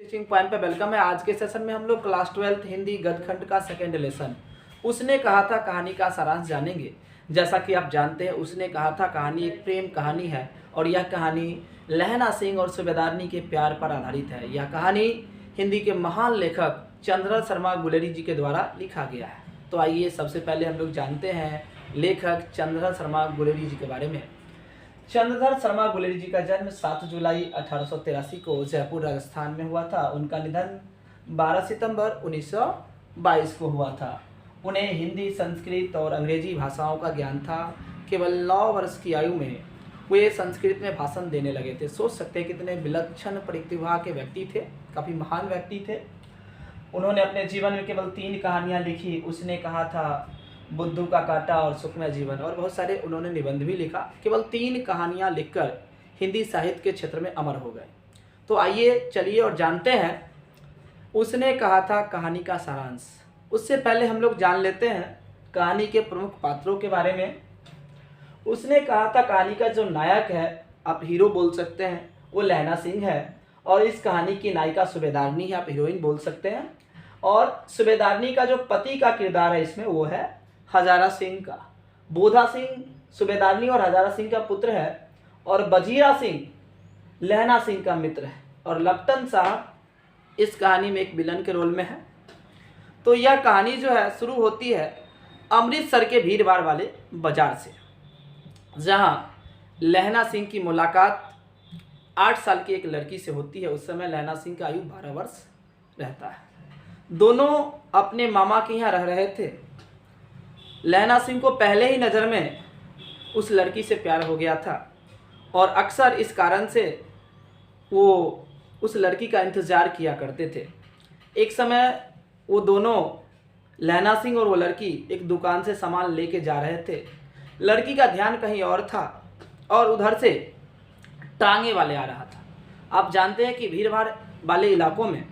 Teaching point पे welcome है। आज के सेशन में हम लोग क्लास 12 हिंदी गद्यखंड का सेकेंड लेसन उसने कहा था कहानी का सारांश जानेंगे। जैसा कि आप जानते हैं, उसने कहा था कहानी एक प्रेम कहानी है और यह कहानी लहना सिंह और सूबेदारनी के प्यार पर आधारित है। यह कहानी हिंदी के महान लेखक चंद्रधर शर्मा गुलेरी जी के द्वारा लिखा गया है। तो आइए सबसे पहले हम लोग जानते हैं लेखक चंद्रधर शर्मा गुलेरी जी के बारे में। चंद्रधर शर्मा गुलेरी जी का जन्म 7 जुलाई 1883 को जयपुर राजस्थान में हुआ था। उनका निधन 12 सितंबर 1922 को हुआ था। उन्हें हिंदी, संस्कृत और अंग्रेजी भाषाओं का ज्ञान था। केवल 9 वर्ष की आयु में वे संस्कृत में भाषण देने लगे थे। सोच सकते हैं कितने विलक्षण प्रतिभा के व्यक्ति थे, काफ़ी महान व्यक्ति थे। उन्होंने अपने जीवन में केवल 3 कहानियाँ लिखी। उसने कहा था बुद्धू का कांटा और सुखमय जीवन, और बहुत सारे उन्होंने निबंध भी लिखा। केवल 3 कहानियाँ लिखकर हिंदी साहित्य के क्षेत्र में अमर हो गए। तो आइए चलिए और जानते हैं उसने कहा था कहानी का सारांश। उससे पहले हम लोग जान लेते हैं कहानी के प्रमुख पात्रों के बारे में। उसने कहा था कहानी का जो नायक है, आप हीरो बोल सकते हैं, वो लहना सिंह है, और इस कहानी की नायिका सूबेदारनी है, आप हीरोइन बोल सकते हैं। और सूबेदारनी का जो पति का किरदार है इसमें, वो है हजारा सिंह का। बोधा सिंह सूबेदारनी और हजारा सिंह का पुत्र है, और बजीरा सिंह लहना सिंह का मित्र है, और लपटन साहब इस कहानी में एक विलन के रोल में है। तो यह कहानी जो है शुरू होती है अमृतसर के भीड़ भाड़ वाले बाजार से, जहाँ लहना सिंह की मुलाकात 8 साल की एक लड़की से होती है। उस समय लहना सिंह का आयु 12 वर्ष रहता है। दोनों अपने मामा के यहाँ रह रहे थे। लहना सिंह को पहले ही नज़र में उस लड़की से प्यार हो गया था, और अक्सर इस कारण से वो उस लड़की का इंतज़ार किया करते थे। एक समय वो दोनों, लहना सिंह और वो लड़की, एक दुकान से सामान लेके जा रहे थे। लड़की का ध्यान कहीं और था, और उधर से टांगे वाले आ रहा था। आप जानते हैं कि भीड़ भाड़ वाले इलाकों में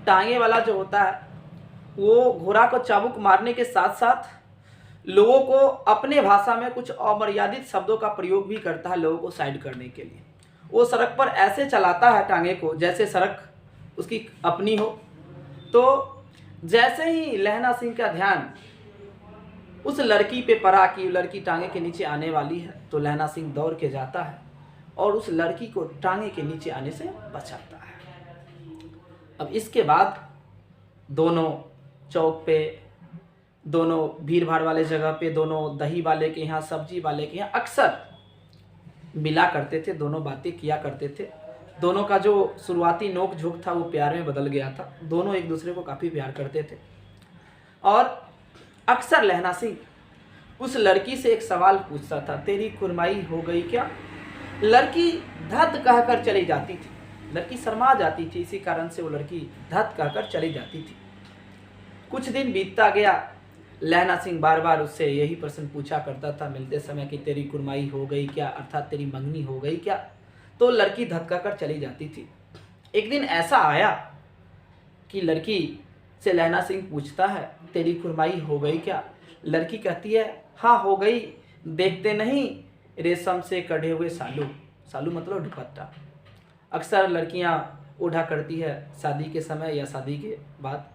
टांगे वाला जो होता है, वो घोड़ा को चाबुक मारने के साथ साथ लोगों को अपने भाषा में कुछ अमर्यादित शब्दों का प्रयोग भी करता है, लोगों को साइड करने के लिए। वो सड़क पर ऐसे चलाता है टांगे को जैसे सड़क उसकी अपनी हो। तो जैसे ही लहना सिंह का ध्यान उस लड़की पे पड़ा कि लड़की टांगे के नीचे आने वाली है, तो लहना सिंह दौड़ के जाता है और उस लड़की को टांगे के नीचे आने से बचाता है। अब इसके बाद दोनों चौक पे, दोनों भीड़ भाड़ वाले जगह पे, दोनों दही वाले के यहाँ, सब्जी वाले के यहाँ अक्सर मिला करते थे, दोनों बातें किया करते थे। दोनों का जो शुरुआती नोक झोंक था वो प्यार में बदल गया था। दोनों एक दूसरे को काफ़ी प्यार करते थे, और अक्सर लहना सिंह उस लड़की से एक सवाल पूछता था, तेरी कुरमाई हो गई क्या? लड़की धत कहकर चली जाती थी। लड़की शर्मा जाती थी, इसी कारण से वो लड़की धत कहकर चली जाती थी। कुछ दिन बीतता गया। लहना सिंह बार बार उससे यही प्रश्न पूछा करता था मिलते समय कि तेरी कुरमाई हो गई क्या, अर्थात तेरी मंगनी हो गई क्या? तो लड़की धक्का कर चली जाती थी। एक दिन ऐसा आया कि लड़की से लहना सिंह पूछता है, तेरी कुरमाई हो गई क्या? लड़की कहती है, हाँ हो गई, देखते नहीं रेशम से कढ़े हुए सालू। सालू मतलब दुपट्टा। अक्सर लड़कियां ओढ़ा करती है शादी के समय या शादी के बाद।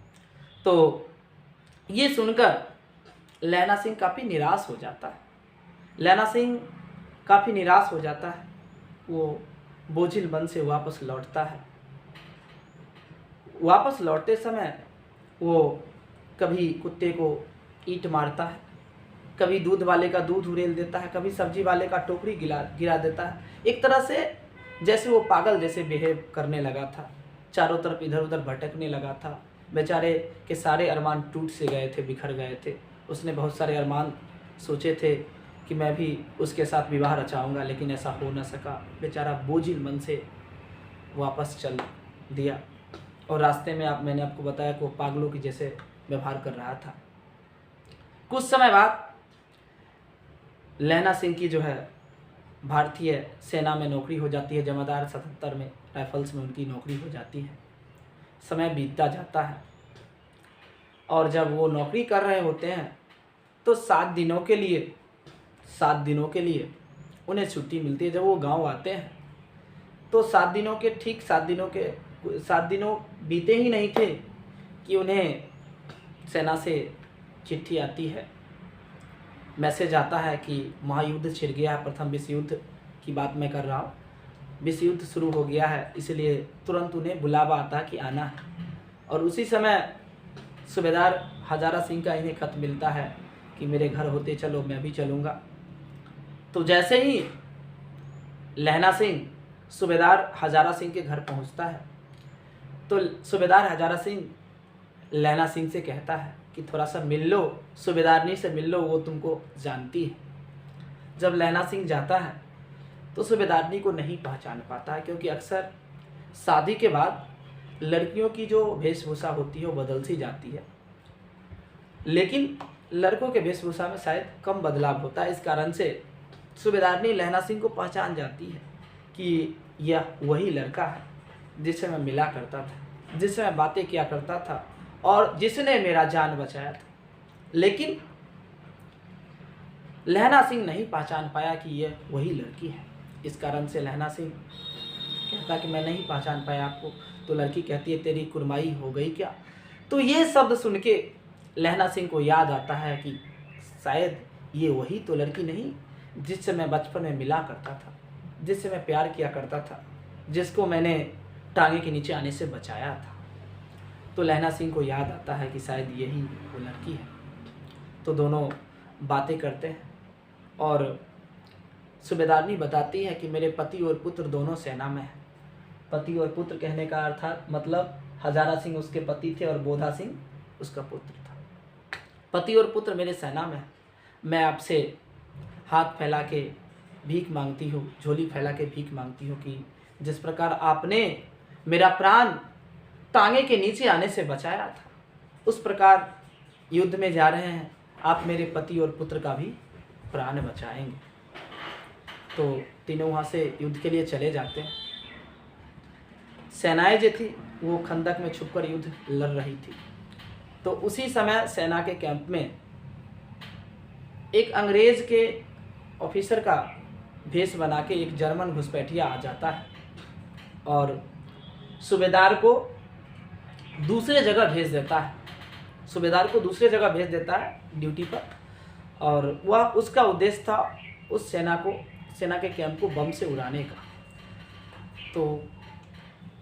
तो ये सुनकर लहना सिंह काफ़ी निराश हो जाता है। लहना सिंह काफ़ी निराश हो जाता है। वो बोझिल मन से वापस लौटता है। वापस लौटते समय वो कभी कुत्ते को ईंट मारता है, कभी दूध वाले का दूध उड़ेल देता है, कभी सब्जी वाले का टोकरी गिरा देता है। एक तरह से जैसे वो पागल जैसे बिहेव करने लगा था, चारों तरफ इधर उधर भटकने लगा था। बेचारे के सारे अरमान टूट से गए थे, बिखर गए थे। उसने बहुत सारे अरमान सोचे थे कि मैं भी उसके साथ विवाह रचाऊंगा, लेकिन ऐसा हो न सका। बेचारा बोझिल मन से वापस चल दिया, और रास्ते में मैंने आपको बताया कि वो पागलों की जैसे व्यवहार कर रहा था। कुछ समय बाद लहना सिंह की जो है भारतीय सेना में नौकरी हो जाती है। जमादार 77 में राइफल्स में उनकी नौकरी हो जाती है। समय बीतता जाता है, और जब वो नौकरी कर रहे होते हैं तो 7 दिनों के लिए उन्हें छुट्टी मिलती है। जब वो गांव आते हैं तो 7 दिनों के 7 दिनों बीते ही नहीं थे कि उन्हें सेना से चिट्ठी आती है, मैसेज आता है कि महायुद्ध छिड़ गया है। प्रथम विश्व युद्ध की बात मैं कर रहा हूँ। विश्व युद्ध शुरू हो गया है, इसलिए तुरंत उन्हें बुलावा आता कि आना है। और उसी समय सूबेदार हजारा सिंह का इन्हें खत मिलता है कि मेरे घर होते चलो, मैं भी चलूँगा। तो जैसे ही लहना सिंह सूबेदार हजारा सिंह के घर पहुंचता है तो सूबेदार हजारा सिंह लहना सिंह से कहता है कि थोड़ा सा मिल लो, सूबेदारनी से मिल लो, वो तुमको जानती है। जब लहना सिंह जाता है तो सूबेदारनी को नहीं पहचान पाता है, क्योंकि अक्सर शादी के बाद लड़कियों की जो वेशभूषा होती है वो बदल सी जाती है, लेकिन लड़कों के वेशभूषा में शायद कम बदलाव होता है। इस कारण से सूबेदारनी लहना सिंह को पहचान जाती है कि यह वही लड़का है जिससे मैं मिला करता था, जिससे मैं बातें किया करता था और जिसने मेरा जान बचाया था। लेकिन लहना सिंह नहीं पहचान पाया कि यह वही लड़की है। इस कारण से लहना सिंह कहता कि मैं नहीं पहचान पाया आपको। तो लड़की कहती है तेरी कुरमाई हो गई क्या? तो ये शब्द सुन के लहना सिंह को याद आता है कि शायद ये वही तो लड़की नहीं जिससे मैं बचपन में मिला करता था, जिससे मैं प्यार किया करता था, जिसको मैंने टांगे के नीचे आने से बचाया था। तो लहना सिंह को याद आता है कि शायद यही वो लड़की है। तो दोनों बातें करते हैं और सूबेदारनी बताती है कि मेरे पति और पुत्र दोनों सेना में हैं। पति और पुत्र कहने का अर्थात मतलब हजारा सिंह उसके पति थे और बोधा सिंह उसका पुत्र था। पति और पुत्र मेरे सेना में हैं। मैं आपसे हाथ फैला के भीख मांगती हूँ, झोली फैला के भीख मांगती हूँ कि जिस प्रकार आपने मेरा प्राण टांगे के नीचे आने से बचाया था, उस प्रकार युद्ध में जा रहे हैं आप मेरे पति और पुत्र का भी प्राण बचाएंगे। तो तीनों वहाँ से युद्ध के लिए चले जाते हैं। सेनाएं जो थी वो खंदक में छुपकर युद्ध लड़ रही थी। तो उसी समय सेना के कैंप में एक अंग्रेज के ऑफिसर का भेष बना के एक जर्मन घुसपैठिया आ जाता है और सूबेदार को दूसरे जगह भेज देता है। सूबेदार को दूसरे जगह भेज देता है ड्यूटी पर, और वह उसका उद्देश्य था उस सेना के कैंप को बम से उड़ाने का। तो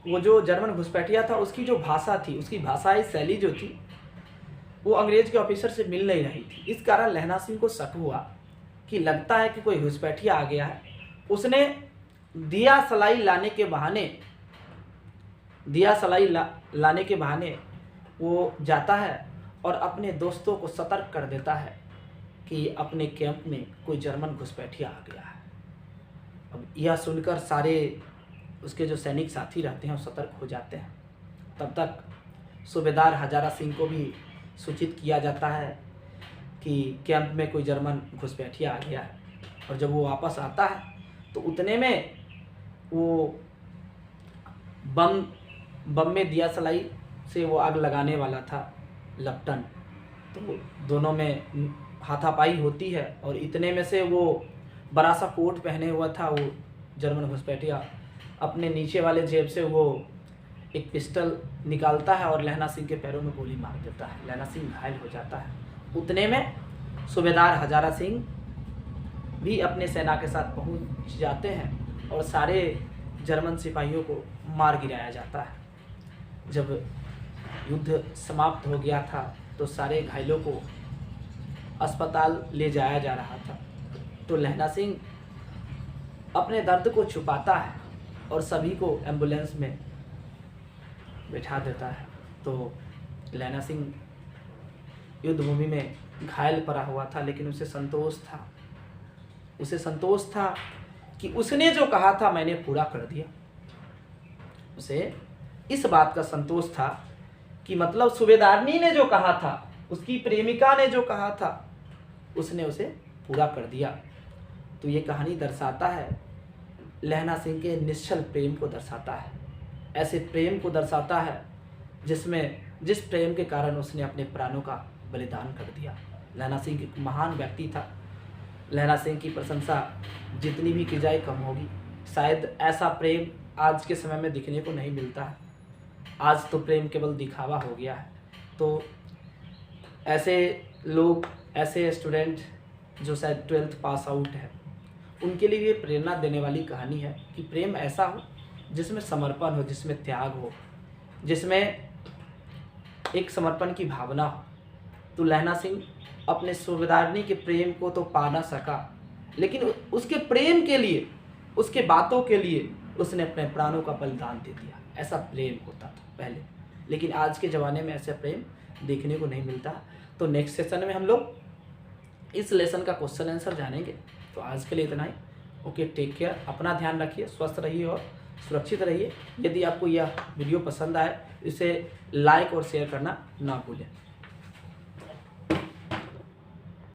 वो जो जर्मन घुसपैठिया था उसकी जो भाषा थी, उसकी भाषाई शैली जो थी वो अंग्रेज के ऑफिसर से मिल नहीं रही थी। इस कारण लहना सिंह को शक हुआ कि लगता है कि कोई घुसपैठिया आ गया है। उसने दिया सलाई लाने के बहाने वो जाता है और अपने दोस्तों को सतर्क कर देता है कि अपने कैंप में कोई जर्मन घुसपैठिया आ गया है। अब यह सुनकर सारे उसके जो सैनिक साथी रहते हैं वो सतर्क हो जाते हैं। तब तक सूबेदार हजारा सिंह को भी सूचित किया जाता है कि कैंप में कोई जर्मन घुसपैठिया आ गया है। और जब वो वापस आता है तो उतने में वो बम में दिया सलाई से वो आग लगाने वाला था लपटन। तो दोनों में हाथापाई होती है और इतने में से वो बड़ा सा कोट पहने हुआ था वो जर्मन घुसपैठिया अपने नीचे वाले जेब से वो एक पिस्टल निकालता है और लहना सिंह के पैरों में गोली मार देता है। लहना सिंह घायल हो जाता है। उतने में सूबेदार हजारा सिंह भी अपने सेना के साथ पहुंच जाते हैं और सारे जर्मन सिपाहियों को मार गिराया जाता है। जब युद्ध समाप्त हो गया था तो सारे घायलों को अस्पताल ले जाया जा रहा था। तो लहना सिंह अपने दर्द को छुपाता है और सभी को एम्बुलेंस में बैठा देता है। तो लहना सिंह युद्ध भूमि में घायल पड़ा हुआ था, लेकिन उसे संतोष था कि उसने जो कहा था मैंने पूरा कर दिया। उसे इस बात का संतोष था कि मतलब सूबेदारनी ने जो कहा था, उसकी प्रेमिका ने जो कहा था, उसने उसे पूरा कर दिया। तो ये कहानी दर्शाता है लहना सिंह के निश्चल प्रेम को दर्शाता है, ऐसे प्रेम को दर्शाता है जिस प्रेम के कारण उसने अपने प्राणों का बलिदान कर दिया। लहना सिंह एक महान व्यक्ति था। लहना सिंह की प्रशंसा जितनी भी की जाए कम होगी। शायद ऐसा प्रेम आज के समय में दिखने को नहीं मिलता है। आज तो प्रेम केवल दिखावा हो गया है। तो ऐसे लोग, ऐसे स्टूडेंट जो शायद 12th पास आउट है, उनके लिए ये प्रेरणा देने वाली कहानी है कि प्रेम ऐसा हो जिसमें समर्पण हो, जिसमें त्याग हो, जिसमें एक समर्पण की भावना हो। तो लहना सिंह अपने सूबेदारनी के प्रेम को तो पा ना सका, लेकिन उसके प्रेम के लिए, उसके बातों के लिए उसने अपने प्राणों का बलिदान दे दिया। ऐसा प्रेम होता था पहले, लेकिन आज के ज़माने में ऐसा प्रेम देखने को नहीं मिलता। तो नेक्स्ट सेशन में हम लोग इस लेसन का क्वेश्चन आंसर जानेंगे। तो आज के लिए इतना ही। ओके, टेक केयर, अपना ध्यान रखिए, स्वस्थ रहिए और सुरक्षित रहिए। यदि आपको यह वीडियो पसंद आए, इसे लाइक और शेयर करना ना भूलें।